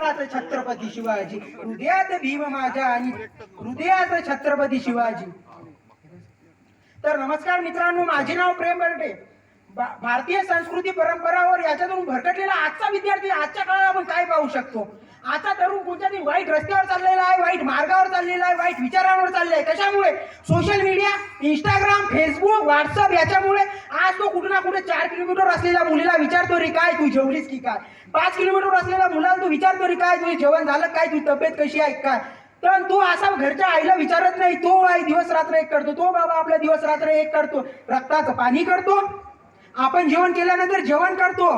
हृदयात छत्रपती शिवाजी, हृदयात भीम माझ्या आणि हृदयात छत्रपती शिवाजी. तर नमस्कार मित्रांनो, माझे नाव प्रेम बर्डे. भारतीय संस्कृती परंपरावर याच्यातून भरकटलेला आजचा विद्यार्थी आजच्या काळात आपण काय पाहू शकतो. आजचा तरुण कोणत्यातरी वाईट रस्त्यावर चाललेला आहे, वाईट मार्गावर चाललेला आहे, वाईट विचारांवर चाललेला आहे. कशामुळे? Social media, Instagram, Facebook, WhatsApp याच्यामुळे. आज तो कुठे ना कुठे 4 किलोमीटर असलेल्या मुलीला विचारतो रे काय तू जेवलीस की काय. 5 किलोमीटर असलेल्या मुलाला तू विचारतो रे काय तुझे जेवण झालं काय, तुझी तब्येत कशी आहे काय. तर तो असा घरच्या आईला विचारत नाही. तो आई दिवस रात्र एक करतो, तो बाबा आपला दिवस रात्र एक करतो, रक्ताचं पाणी करतो. आपण जेवण केल्यानंतर जेवण करतो,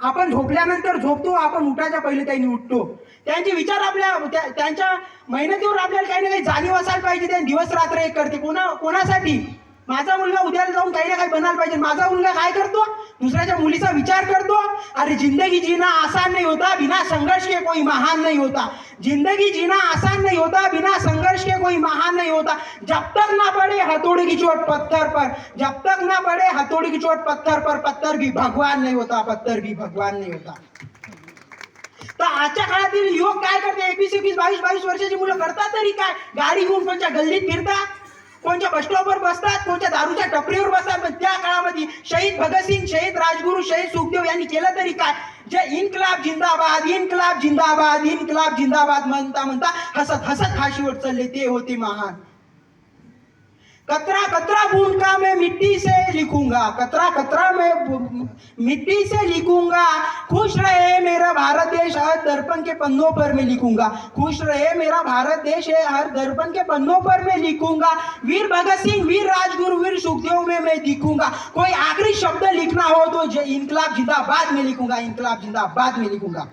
आपण झोपल्यानंतर झोपतो, आपण उठायच्या पहिले त्यांनी उठतो. त्यांचे विचार आपल्या त्यांच्या मेहनतीवर आपल्याला काही ना काही जाणीव असायला पाहिजे. त्यांनी दिवस रात्र एक करते. कोणासाठी? माझा मुलगा उद्याला जाऊन काही ना काही बनायला पाहिजे. माझा मुलगा काय करतो? दुसऱ्याच्या मुलीचा विचार करतो. अरे जिंदगी जीना आसान नहीं होता, बिना संघर्ष के कोई महान नहीं होता. जिंदगी जीना आसान नहीं होता, बिना संघर्ष के कोई महान नहीं होता. जब तक ना पड़े हथौड़े की चोट पत्थर पर, जब तक ना पड़े हथौड़े की चोट पत्थर पर, पत्थर भी भगवान नहीं होता, पत्थर भी भगवान नहीं होता. तर आजच्या काळातील युवक काय करते? 21, 22 वर्षाची मुलं करतात तरी काय? गाडी घेऊन कोणत्या गल्लीत फिरतात, कोणत्या बस स्टॉपवर बसतात, कोणत्या दारूच्या टपरीवर बसतात. पण त्या काळामध्ये शहीद भगतसिंग, शहीद राजगुरू, शहीद सुखदेव यांनी केलं तरी काय? जे इन्कलाब जिंदाबाद, इन्कलाब जिंदाबाद, इन्कलाब जिंदाबाद म्हणता म्हणता हसत हसत फाशीवर चढले ते होते महान. कतरा कतरा बूंद का मैं मिट्टी से लिखूंगा, कतरा कतरा मैं मिट्टी से लिखूंगा. खुश रहे मेरा भारत देश हर दर्पण के पन्नों पर मैं लिखूंगा. खुश रहे मेरा भारत देश है हर दर्पण के पन्नों पर मैं लिखूंगा. वीर भगत सिंह, वीर राजगुरु, वीर सुखदेव में मैं दिखूंगा. कोई आखिरी शब्द लिखना हो तो इनकलाब जिंदाबाद में लिखूंगा, इनकलाब जिंदाबाद में लिखूंगा.